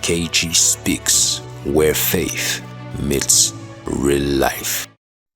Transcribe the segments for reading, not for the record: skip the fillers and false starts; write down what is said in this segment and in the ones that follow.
Keji Speaks, where faith meets real life.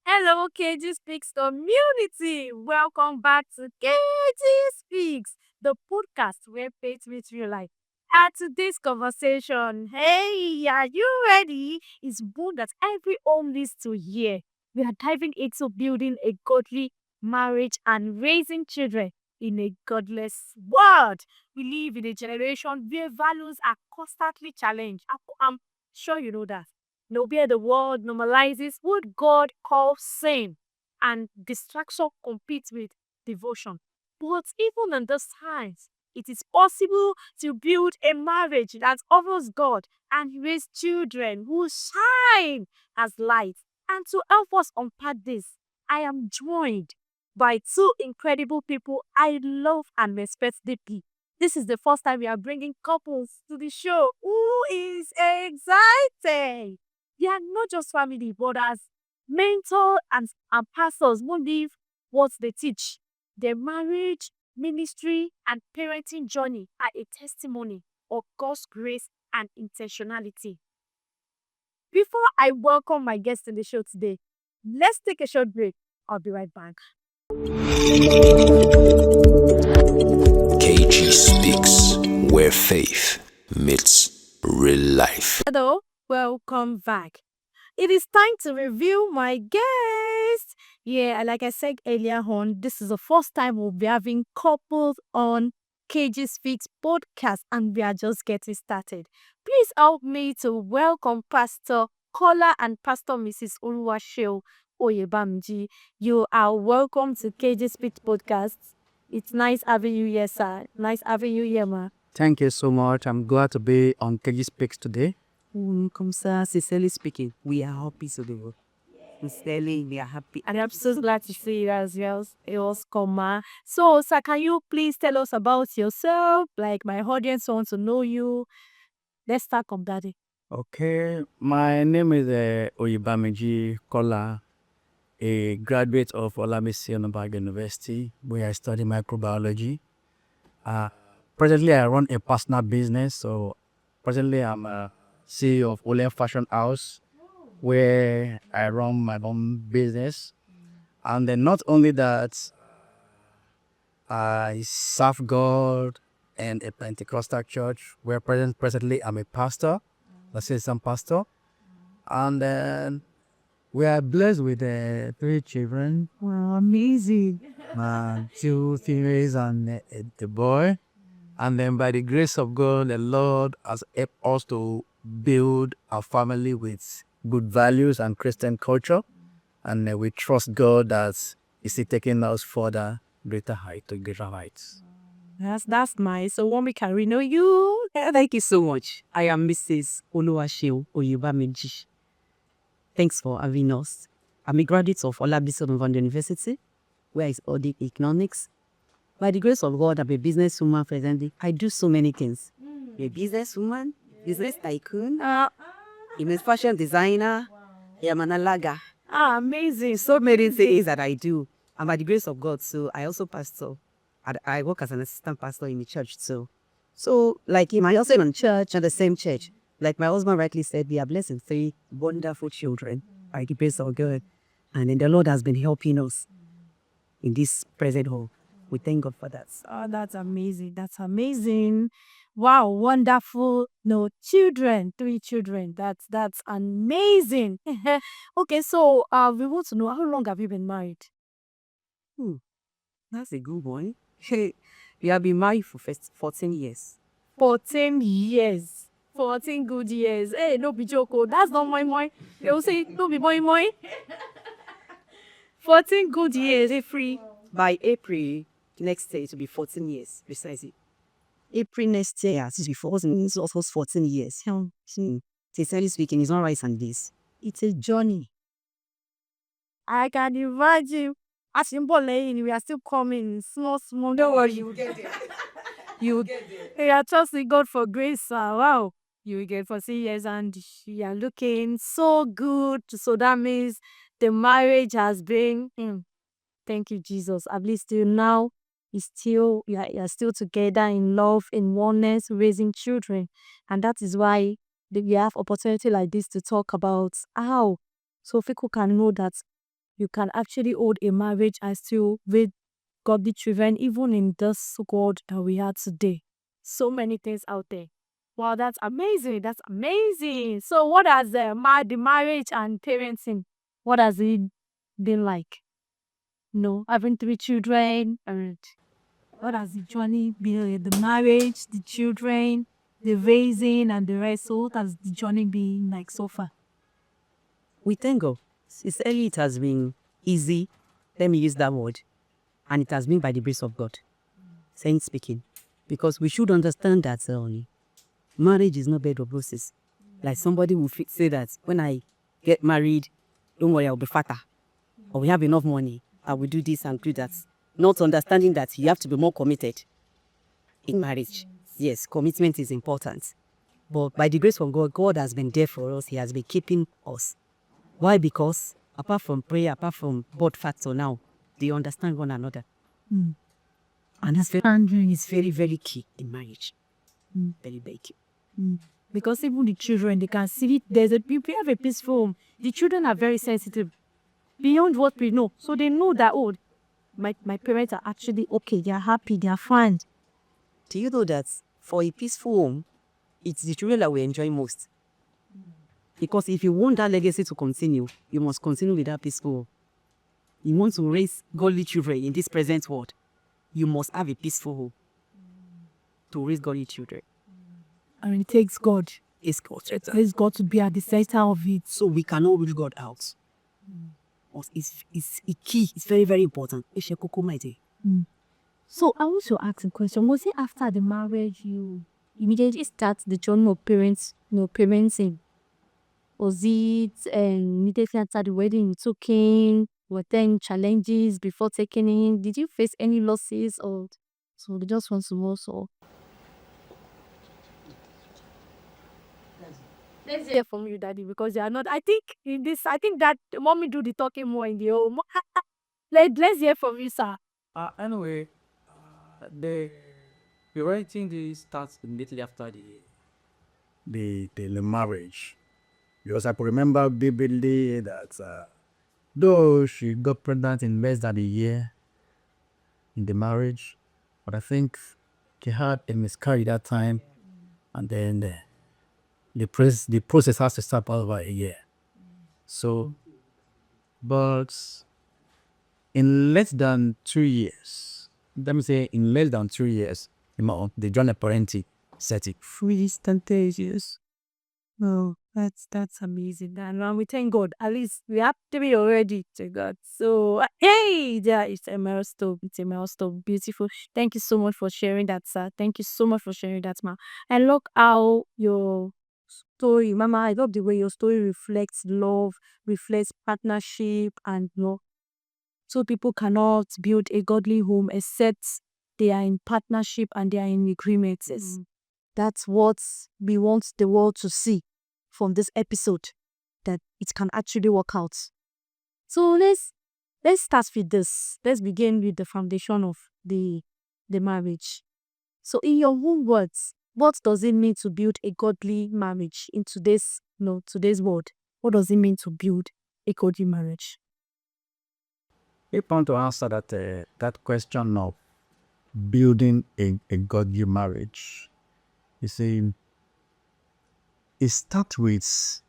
Hello, Keji Speaks community. Welcome back to Keji Speaks, the podcast where faith meets real life. And today's conversation, hey, are you ready? Is one that every home needs to hear. We are diving into building a godly marriage and raising children in a godless world. We live in a generation where values are constantly challenged. I'm sure you know that. Where the world normalizes what God calls sin and distraction competes with devotion. But even in this times, it is possible to build a marriage that honors God and raise children who shine as lights. And to help us unpack this, I am joined by two incredible people I love and respect deeply. This is the first time we are bringing couples to the show. Who is excited? They are not just family, but as mentors and pastors who live what they teach. Their marriage, ministry, and parenting journey are a testimony of God's grace and intentionality. Before I welcome my guest in the show today, let's take a short break. I'll be right back. KG Speaks, where faith meets real life. Hello, welcome back. It is time to review my guest. Yeah, like I said earlier on, this is the first time we'll be having couples on Keji Speaks Podcast, and we are just getting started. Please help me to welcome Pastor Kola and Pastor Mrs. Oluwasheo Oyebamji. You are welcome to Keji Speaks Podcast. It's nice having you here, sir. Nice having you here, ma. Thank you so much. I'm glad to be on Keji Speaks today. Welcome, sir. Sincerely speaking, we are happy to do. Sincerely, we are happy. And I'm so glad to see you as well. It was Koma. So, sir, can you please tell us about yourself? Like, my audience wants to know you. Let's start from daddy. Okay, my name is Oyebamiji Kola, a graduate of Olamisi Onabaga University, where I study microbiology. Presently, I run a personal business. So, presently, I'm a CEO of Ole Fashion House, where I run my own business. And then not only that, I serve God in a Pentecostal church where presently I'm a pastor, assistant pastor. And then we are blessed with three children, Wow, amazing. two females and the boy. And then by the grace of God, the Lord has helped us to build our family with good values and Christian culture. And we trust God that He's taking us further, greater heights. That's nice. So, when we can we know you? Thank you so much. I am Mrs. Oluwasheo Oyebamiji. Thanks for having us. I'm a graduate of Olabisi Onabaga University, where I studied economics. By the grace of God, I'm a businesswoman presently. I do so many things. I'm a businesswoman, business tycoon, I'm a fashion designer, I'm an alaga. Amazing. So many things that I do. And by the grace of God, so I also pastor. I work as an assistant pastor in the church too. So, like him, I also in church, at the same church. Like my husband rightly said, we are blessed in three wonderful children by the grace of God. And then the Lord has been helping us in this present home. We thank God for that. Oh, that's amazing. That's amazing. Wow, wonderful. No, children, three children. That's amazing. Okay, so we want to know, how long have you been married? That's a good one. We have been married for 14 years. 14 years. 14 good years. Hey, no be joke. Oh. That's not my. They will say, no be my. 14 good years. By April next year, it will be 14 years, precisely. April next year, since before it's almost 14 years. Sincerely speaking, it's not rice and this. It's a journey. I can imagine. As in Bolay, we are still coming. Small. Don't worry, you will get there. You will get there. We are trusting God for grace. Wow. You will get 14 years and you are looking so good. So that means the marriage has been. Thank you, Jesus. At least till now, you're still together in love, in oneness, raising children. And that is why we have opportunity like this to talk about how so people can know that you can actually hold a marriage and still raise godly children, even in this world that we are today. So many things out there. Wow, that's amazing. That's amazing. So, what has the marriage and parenting? What has it been like? No, having three children, and what has the journey been? The marriage, the children, the raising, and the rest. So, what has the journey been like so far? We thank God. Sincerely, it has been easy. Let me use that word. And it has been by the grace of God. Saint speaking. Because we should understand that marriage is not bed of roses. Like somebody will say that when I get married, don't worry, I'll be fatter. Or we have enough money, I will do this and do that. Not understanding that you have to be more committed in marriage. Yes, commitment is important. But by the grace of God, God has been there for us. He has been keeping us. Why? Because apart from prayer, apart from both factor now, they understand one another. And understanding is very, very key in marriage. Very, very key. Because even the children, they can see it. We have a peaceful home. The children are very sensitive beyond what we know. So they know that, oh, my parents are actually okay. They are happy. They are fine. Do you know that for a peaceful home, it's the children that we enjoy most? Because if you want that legacy to continue, you must continue with that peaceful home. You want to raise godly children in this present world, you must have a peaceful home to raise godly children. And it takes God. It's God. It takes God to be at the center of it. So we cannot rule God out. It's a key. It's very, very important. So I want to ask a question. Was it after the marriage you immediately start the journey of parenting? Was it immediately after the wedding you took in? Were there any challenges before taking in? Did you face any losses or so they just want to know so? Let's hear from you, Daddy, because you are not. I think that mommy do the talking more in the home. Let's hear from you, sir. Anyway, the parenting starts immediately after the marriage. Because I could remember vividly that though she got pregnant in less than a year in the marriage, but I think she had a miscarriage that time, and then the process has to start over a year. So, but in less than 2 years, let me say in less than 2 years, the journey parenting set it free instantaneous. Oh, that's amazing. And we thank God. At least we have three already. To God. So hey, there is a milestone. It's a milestone. Beautiful. Thank you so much for sharing that, sir. Thank you so much for sharing that, ma. And look how your story, Mama. I love the way your story reflects love, reflects partnership, and so people cannot build a godly home except they are in partnership and they are in agreements. That's what we want the world to see from this episode, that it can actually work out. So let's start with this. Let's begin with the foundation of the marriage. So in your own words, what does it mean to build a godly marriage in today's world? What does it mean to build a godly marriage? If I want to answer that question of building a godly marriage, you see, it starts with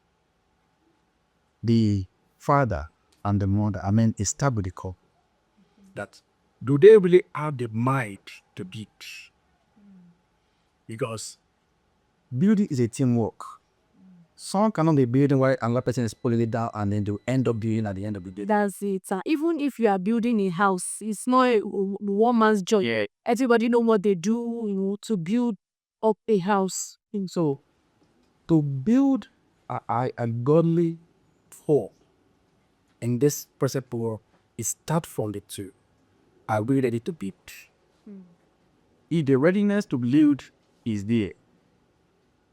the father and the mother. I mean, it starts with the couple. That do they really have the mind to build? Because building is a teamwork. Some cannot be building while another person is pulling it down, and then they end up building at the end of the day. That's it. Even if you are building a house, it's not a one man's job. Yeah. Everybody know what they do, to build up a house. So, to build a godly home in this present world, it starts from the two. Are we ready to build? If the readiness to build is there,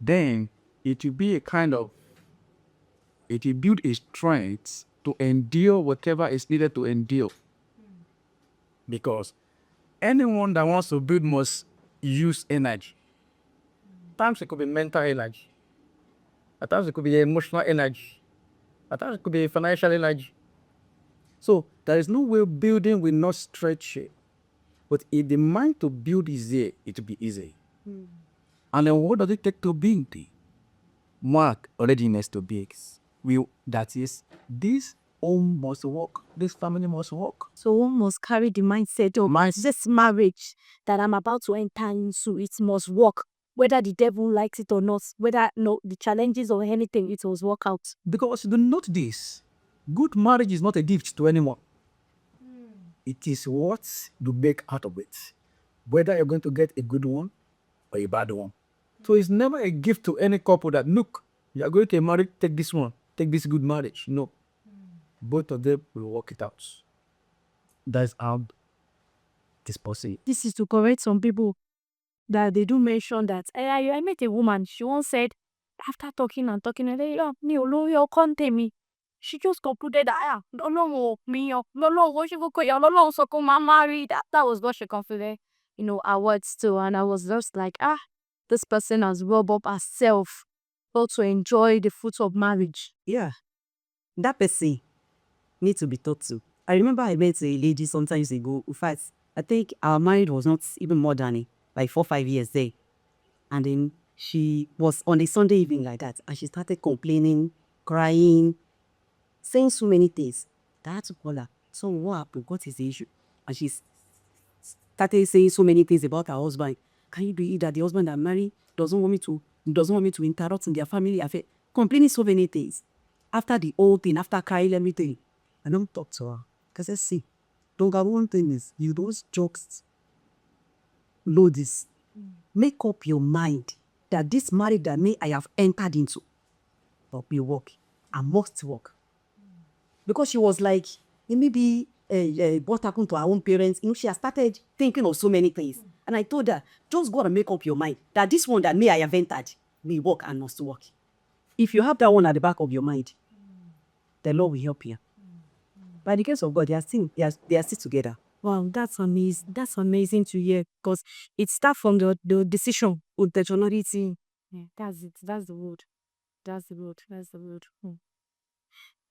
then it will be it will build a strength to endure whatever is needed to endure. Because anyone that wants to build must use energy. At times it could be mental energy. At times it could be emotional energy. At times it could be financial energy. So there is no way building will not stretch it. But if the mind to build is there, it will be easy. And then what does it take to build it? Mark readiness to build. That is, this home must work. This family must work. So one must carry the mindset of this marriage that I'm about to enter into. It must work, whether the devil likes it or not, whether the challenges or anything, it must work out. Because do note this, good marriage is not a gift to anyone. It is what you make out of it. Whether you're going to get a good one or a bad one. So it's never a gift to any couple that, look, you're going to marry, take this one, take this good marriage. No. Both of them will work it out. That's how this possible. This is to correct some people that they do mention that I met a woman. She once said, after talking and talking, and me. She just concluded that married. That was what she concluded, our words too. And I was just like, this person has robbed up herself how to enjoy the fruits of marriage. Yeah, that person needs to be taught to. I remember I met a lady sometimes ago. In fact, I think our marriage was not even more than like 4-5 years there. And then she was on a Sunday evening like that, and she started complaining, crying, saying so many things. That I had to call her. So what happened? What is the issue? And she started saying so many things about her husband. Can you believe that the husband that married doesn't want me to interrupt in their family affair? Complaining so many things. After the whole thing, after crying everything, I don't talk to her. Because I see, don't got one thing is, you don't just know this. Make up your mind that this marriage that I have entered into will be work. I must work. Because she was like, maybe what happened to her own parents, she has started thinking of so many things. And I told her, just go and make up your mind that this one that I have entered may work and must work. If you have that one at the back of your mind, the Lord will help you. By the grace of God, they are still together. Wow, that's amazing. That's amazing to hear, because it starts from the decision, intentionality. Yeah, that's it. That's the word. That's the word. That's the word.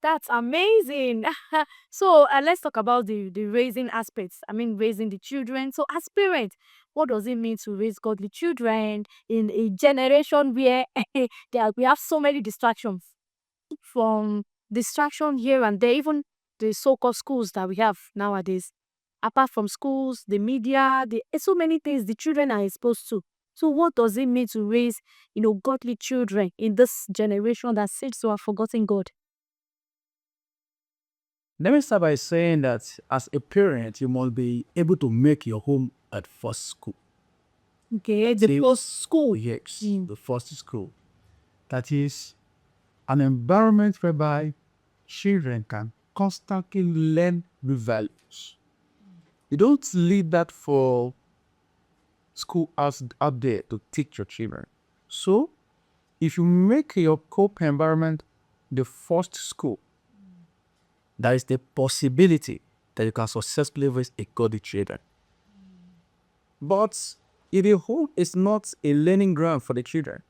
That's amazing. So let's talk about the raising aspects. I mean, raising the children. So as parents, what does it mean to raise godly children in a generation where we have so many distractions, from distraction here and there, even the so-called schools that we have nowadays. Apart from schools, the media, so many things the children are exposed to. So what does it mean to raise, godly children in this generation that seems to have forgotten God? Let me start by saying that as a parent, you must be able to make your home at first school. Okay, the first school. Yes, the first school. That is an environment whereby children can constantly learn new values. You don't leave that for school out there to teach your children. So, if you make your cope environment the first school, there is the possibility that you can successfully raise a godly children. But if your home is not a learning ground for the children,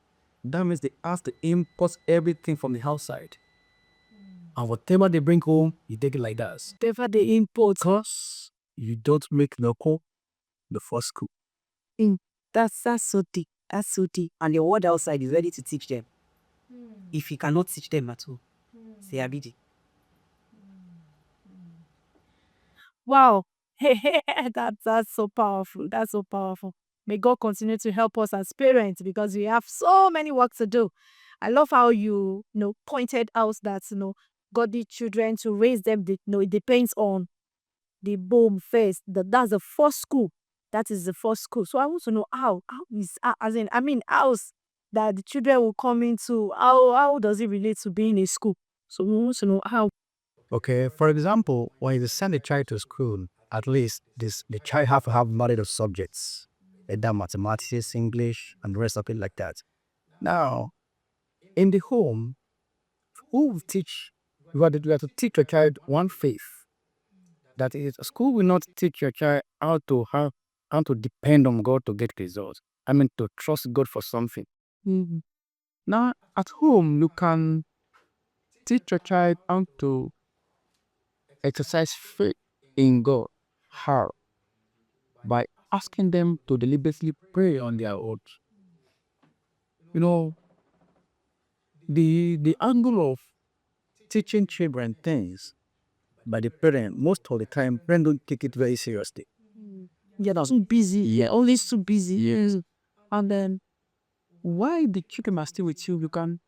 that means they have to import everything from the outside. And whatever they bring home, you take it like that. Whatever they import. Because you don't make the home the first school. That's so deep. That's so deep. And your word outside is ready to teach them. If you cannot teach them at all, say abidi. Wow. That's so powerful. That's so powerful. May God continue to help us as parents, because we have so many work to do. I love how you pointed out that godly children, to raise them, it depends on the home first. That's the first school. That is the first school. So I want to know how is house that the children will come into. How does it relate to being in school? So we want to know how. Okay, for example, when you send a child to school, at least the child have to have knowledge of subjects, either mathematics, English, and the rest of it like that. Now, in the home, who will teach? You have to teach your child one faith. That is, school will not teach your child how to have and to depend on God to get results. I mean, to trust God for something. Now, at home, you can teach your child how to exercise faith in God. How? By asking them to deliberately pray on their own. You know, the angle of teaching children things by the parent, most of the time, parents don't take it very seriously. Yeah, that's too busy. Yeah. Always too busy. Yes. And then, while the children are still with you, you can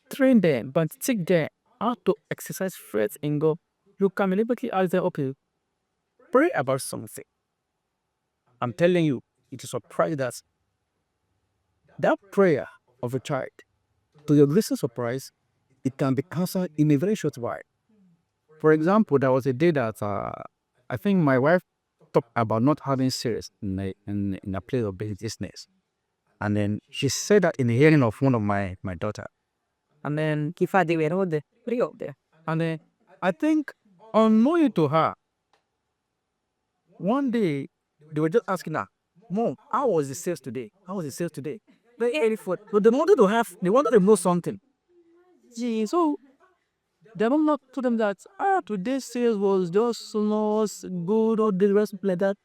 train them, but teach them how to exercise faith in God. You can deliberately ask them, okay, pray about something. I'm telling you, it is a surprise that prayer of a child, to your greatest surprise, it can be answered in a very short while. For example, there was a day that I think my wife talked about not having series in a place of business. And then she said that in the hearing of one of my daughter. And then Kifa, they were all there. Three up there. And then I think, unknowing to her, one day they were just asking her, Mom, how was the sales today? How was the sales today? Very food. But they wanted to know something. Gee, so the mom not told them that today's sales was just not good or the rest like that.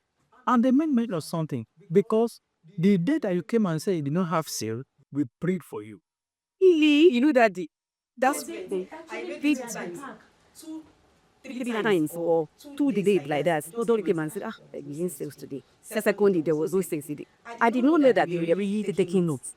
And they made mention of something. Because the day that you came and said you did not have sale, we prayed for you. Really? You know that that's big times. 3 times or 2 days like that. So don't came and said, I didn't sales today. Secondly, there was no sales today. I did not know that they were really taking notes.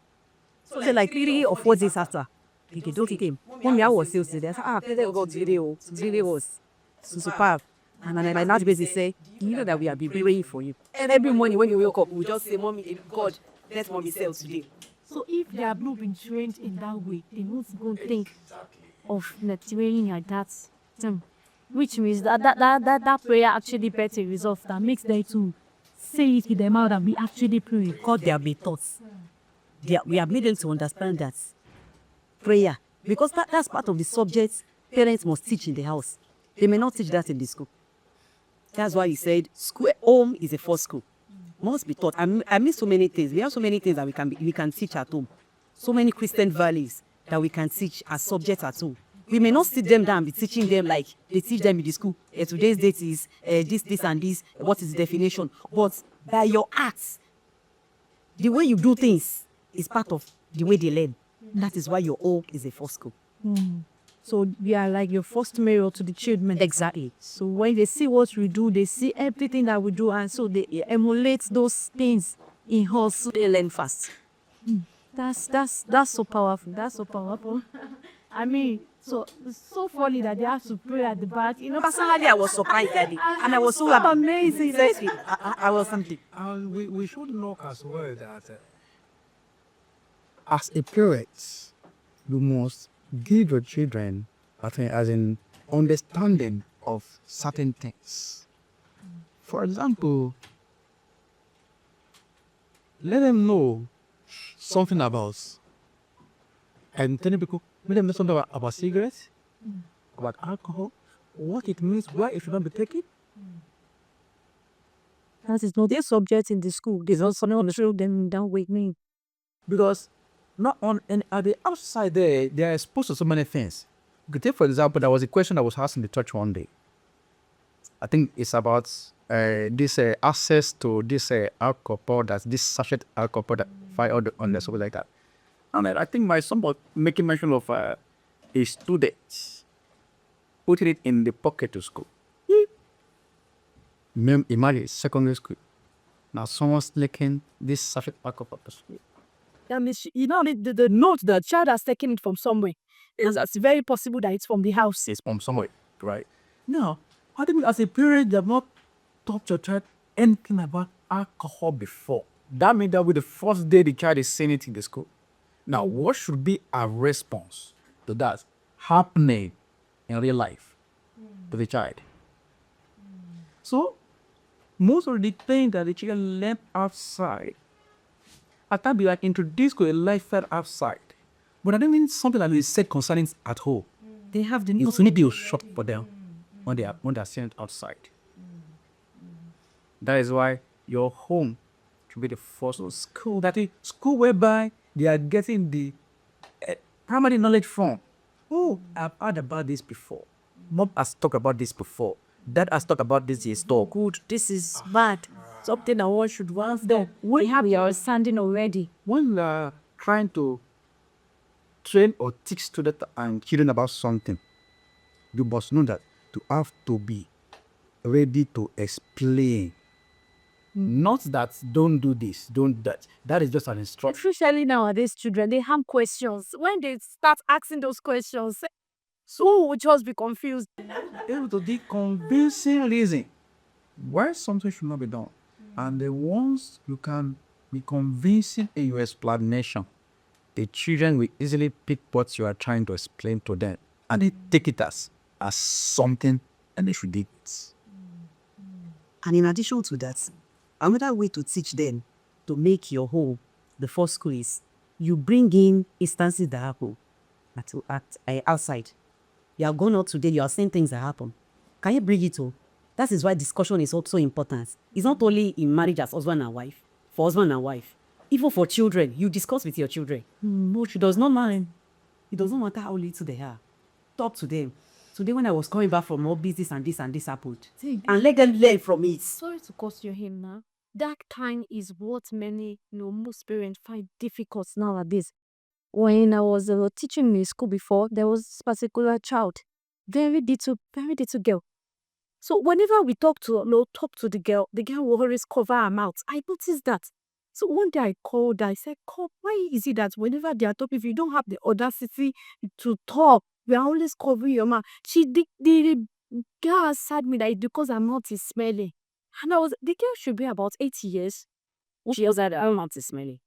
So like 3 or 4 days after, they don't came. Mommy, I was sales today. I said, please go today. Today was superb. And then my last basis say, you know that we have been praying for you. And every morning when you wake up, we just say, Mommy, God, let Mommy sell today. So if they have not been trained in that way, they won't go think of training like that. Which means that prayer actually better results that makes them to say it with their mouth and be actually praying. God, they have been taught. We have made them to understand that prayer, because that's part of the subject parents must teach in the house. They may not teach that in the school. That's why he said school, home is a first school. Must be taught. I miss so many things. We have so many things that we can teach at home. So many Christian values that we can teach as subjects at home. We may not sit them down and be teaching them like they teach them in the school. Today's date is this and this. What is the definition? But by your acts, the way you do things is part of the way they learn. That is why your home is a first school. So we are like your first mirror to the children. Exactly. So when they see what we do, they see everything that we do, and so they emulate those things in us. So they learn fast. That's so powerful. That's so powerful. I mean, so it's so funny that they have to pray at the back. You know, Personally, I was surprised, Daddy, and I was so happy. amazing. Seriously, I was something. We should know as well that as a parent, you must give your children, I think, as in understanding of certain things. For example, let them know something about, and tell people, let them know something about cigarettes, about alcohol, what it means, why it should not be taken. That is not their subject in the school. They also not show them that with me. Because not on and at the outside there, they are exposed to so many things. You could take, for example, there was a question that was asked in the church one day. I think it's about this access to this alcohol powder, this sachet alcohol powder, fire on the something like that. And I think my son was making mention of a student putting it in the pocket to school. Imagine secondary school. Now someone's licking this sachet alcohol powder. That means the note the child has taken it from somewhere. It's very possible that it's from the house. It's from somewhere, right? Now, I think as a parent, they have not taught your child anything about alcohol before. That means that with the first day the child is saying it in the school. Now, what should be our response to that happening in real life to the child? So, most of the things that the children learn outside, I can be like introduced to a lifestyle outside. But I don't mean something that is said concerning at home. They have the It's only be shop for them when they are sent outside. That is why your home should be the first school. That is school whereby they are getting the primary knowledge from. Oh, I've heard about this before. Mom has talked about this before. Dad has talked about this is talk. Good. This is bad. Something that one should want them. We have your understanding already. When you are trying to train or teach students and children about something, you must know that you have to be ready to explain. Not that don't do this, don't that. That is just an instruction. Especially nowadays, children, they have questions. When they start asking those questions, so will just be confused. Able to give convincing reason why something should not be done. And the ones you can be convincing in your explanation, the children will easily pick what you are trying to explain to them. And they take it as something and they should do it. And in addition to that, another way to teach them to make your home the first school is you bring in instances that happen outside. You are going out today, you are seeing things that happen. Can you bring it to? That is why discussion is also important. It's not only in marriage as husband and wife, for husband and wife. Even for children, you discuss with your children. No, she does not mind. It doesn't matter how little they are. Talk to them. Today when I was coming back from all this and this happened. And let them learn from it. Sorry to curse your him now. That kind is what many, most parents find difficult nowadays. When I was teaching in school before, there was this particular child, very little girl. So whenever we talk to the girl will always cover her mouth. I noticed that. So one day I called her, I said, "Come, why is it that whenever they are talking, if you don't have the audacity to talk, we are always covering your mouth?" The girl answered me that it's because her mouth is smelly. And the girl should be about 8 years. She was that her mouth is smelly.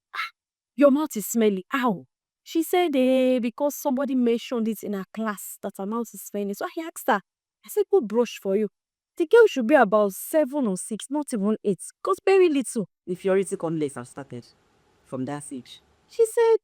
Your mouth is smelly. Ow. She said, because somebody mentioned it in her class that her mouth is smelly. So I asked her, I said, "Go brush for you." The girl should be about 7 or 6, not even 8, because very little. Inferiority complex have started from that age. She said,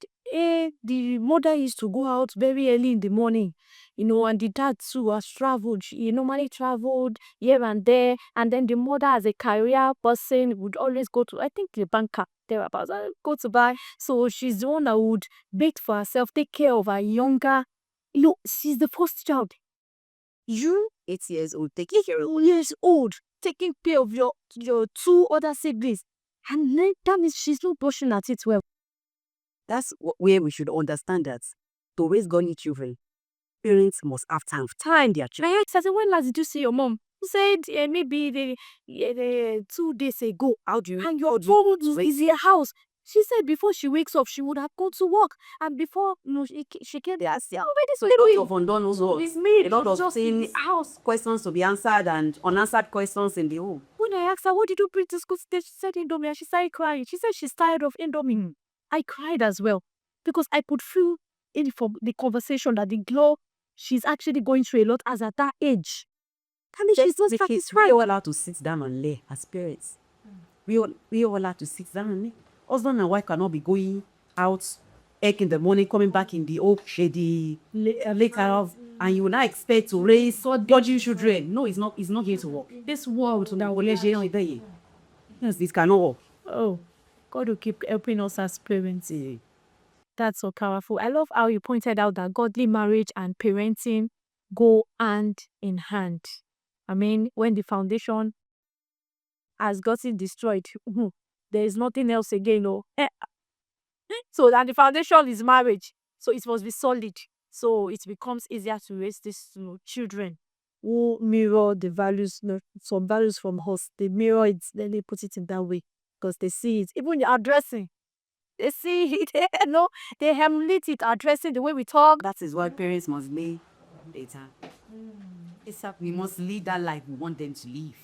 the mother used to go out very early in the morning, and the dad too has traveled. He normally traveled here and there, and then the mother, as a career person, would always go to, I think, the banker, thereabouts, go to buy. So she's the one that would bake for herself, take care of her younger. She's the first child. You, 8 years old, taking care of your 2 other siblings, and then that means she's not brushing at it well. That's where we should understand that to raise godly children, parents must have time their children. I said, "When last did you see your mom?" Who said maybe the 2 days ago. How do you? And your phone is in your house. She said before she wakes up, she would have gone to work. And before she came there, So a lot of undone also. A lot of house questions to be answered and unanswered questions in the home. When I asked her, "What did you bring to school today?" She said Indomie, and she started crying. She said she's tired of Indomie. I cried as well because I could feel from the conversation that the girl, she's actually going through a lot as at that age. I mean, she's not satisfied. We all allowed to sit down and lay as parents. We all allowed to sit down and lay. Husband and wife cannot be going out egg in the morning, coming back in the later, and you will not expect to raise so dodgy children. No, it's not going to work. This world that will let you know. Yes, this cannot work. Oh, God will keep helping us as parents. That's so powerful. I love how you pointed out that godly marriage and parenting go hand in hand. I mean, when the foundation has gotten destroyed, there is nothing else again. So that the foundation is marriage. So it must be solid. So it becomes easier to raise these children who mirror the values, some values from us. They mirror it, then they put it in that way because they see it. Even our dressing, they see it. They emulate it. Our dressing, the way we talk. That is why parents must lay data. We must lead that life we want them to live.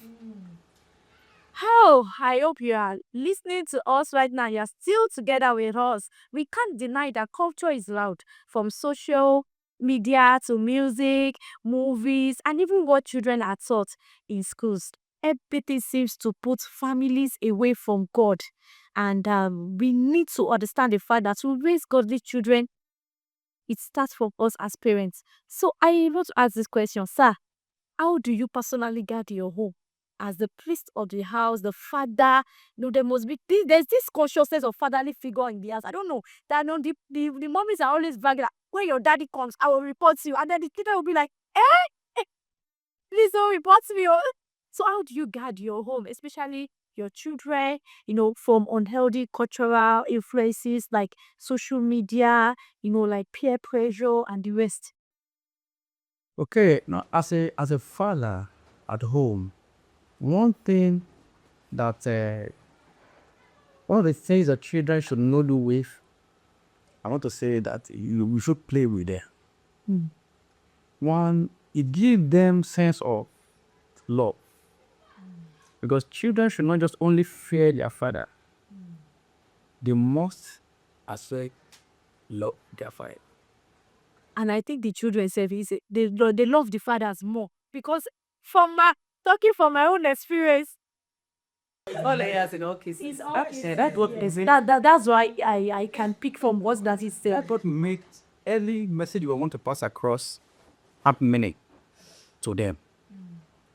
Oh, I hope you are listening to us right now. You're still together with us. We can't deny that culture is loud, from social media to music, movies, and even what children are taught in schools. Everything seems to put families away from God. And we need to understand the fact that to raise godly children, it starts from us as parents. So I want to ask this question, sir. How do you personally guard your home as the priest of the house, the father. There must be there's this consciousness of fatherly figure in the house. I don't know that. The mommies are always bragging like, when your daddy comes, I will report to you, and then the children will be like, please don't report to me. So how do you guard your home, especially your children, from unhealthy cultural influences like social media, like peer pressure and the rest? Okay, now as a father at home, one thing that one of the things that children should not do with, I want to say that we should play with them. One, it gives them sense of love, because children should not just only fear their father; they must as well love their father. And I think the children say they love the fathers more because talking from my own experience, All areas in all cases. it's all That's what is it. that's why I can pick from what that is said. That's what makes any message you want to pass across have meaning to them.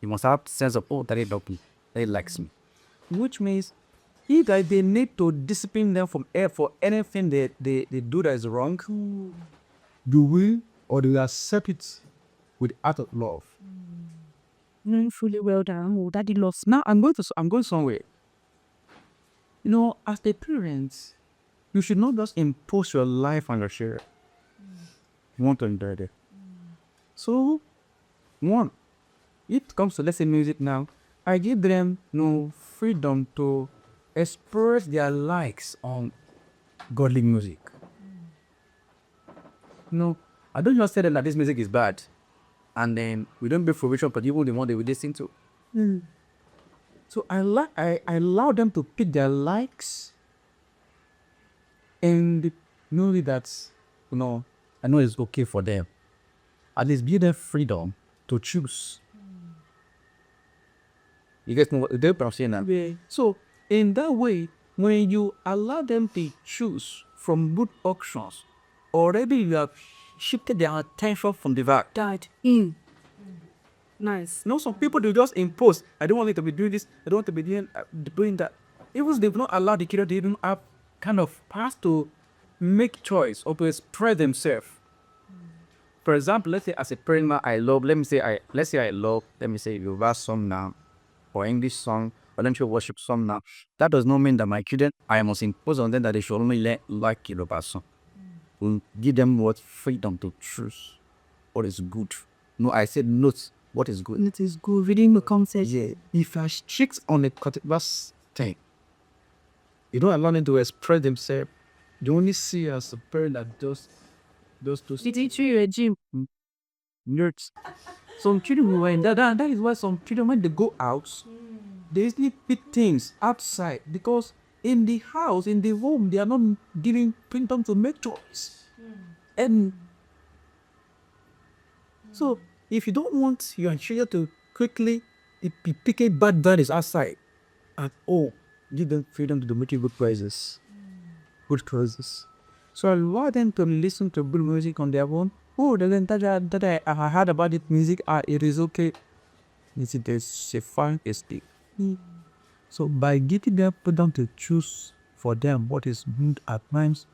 You must have sense of, oh, that he loves me, that he likes me. Which means either they need to discipline them for anything they do that is wrong, you will, or they will accept it with out of love. Knowing fully well that daddy loves me. Now I'm going somewhere. As a parent, you should not just impose your life on your children. You want to enjoy it. So, one, if it comes to, let's say, music now, I give them freedom to express their likes on godly music. I don't just tell them that this music is bad, and then we don't pay provision for even the one they will listen to. So I allow them to pick their likes, and knowing that I know it's okay for them. At least give them freedom to choose. You guys know what I'm saying now? Yeah. So in that way, when you allow them to choose from good options, already you have shifted their attention from the fact. Dad. Nice. Some people they just impose. I don't want you to be doing this. I don't want to be doing that. Even if they've not allowed the kid, they don't have kind of past to make choice or to express themselves. For example, let's say as a parent, let's say I love Yoruba song now, or English song, or let me say worship song now. That does not mean that my children, I must impose on them that they should only like Yoruba song. We'll give them freedom to choose what is good. No, I said note what is good. It is good reading the concept. Yeah. If you're strict on a particular thing, you don't allow them to express themselves. You only see as a parent that does those It teach you a gym. nerds. Some children will wear that is why some children when they go out, they easily pick things outside, because in the house, in the home, they are not giving freedom to make choice. And so if you don't want your children to quickly be picking bad values outside, and give them freedom to do good choices. Good choices. So allow them to listen to good music on their own. Then that I heard about it music, it is okay. It's a fine escape. So by giving them freedom to choose for them what is good at times,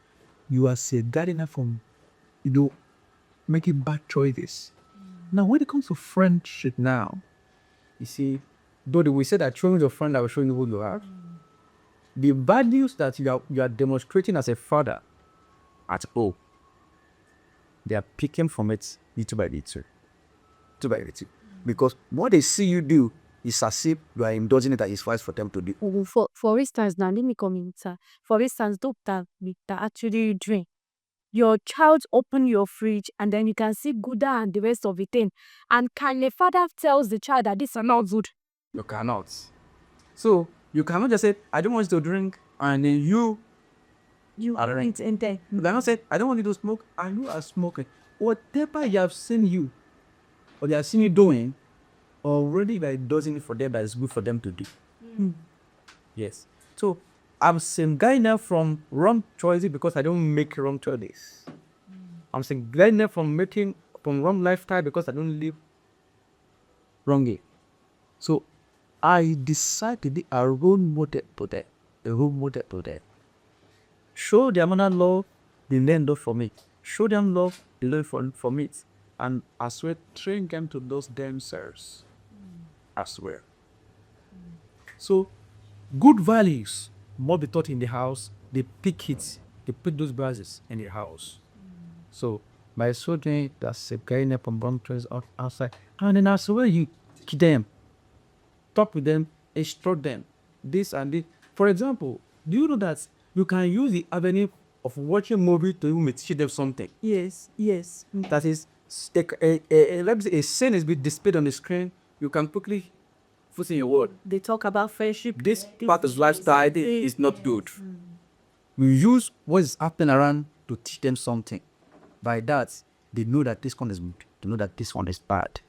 you are safeguarding them from making bad choices. Now when it comes to friendship now, you see, though we say that showing your friend, I will show you who you are. The values that you are demonstrating as a father at all, they are picking from it little by little. Because what they see you do is as if you are indulging it that is wise for them to do. For instance, now let me come in, sir. For instance, that actually drink. Your child open your fridge and then you can see Gouda and the rest of it in. And can the father tells the child that this is not good? You cannot. So you cannot just say, I don't want you to drink, and then you are drink. in there. You cannot say, I don't want you to smoke, and you are smoking. Whatever you have seen you, or they have seen you doing, already that doesn't for them, that is good for them to do. Yes. So I'm safeguarding them from wrong choices because I don't make wrong choices. I'm safeguarding them from wrong lifestyle because I don't live wrongly. So I decide to be a role model to them. A role model to them. Show them another love, they learn love from it. Show them love, they learn from it. And as well, train them to those themselves as well. So, good values must be taught in the house. They pick it, they put those values in the house. So, by so doing, that's a guy up on boundaries outside. And then as well, you teach them, talk with them, instruct them, this and this. For example, do you know that you can use the avenue of watching movie to even teach them something? Yes. That is, let's say a scene is being displayed on the screen, you can quickly put in your word. They talk about friendship. This part of lifestyle is not good. We use what is happening around to teach them something. By that, they know that this one is good. They know that this one is bad.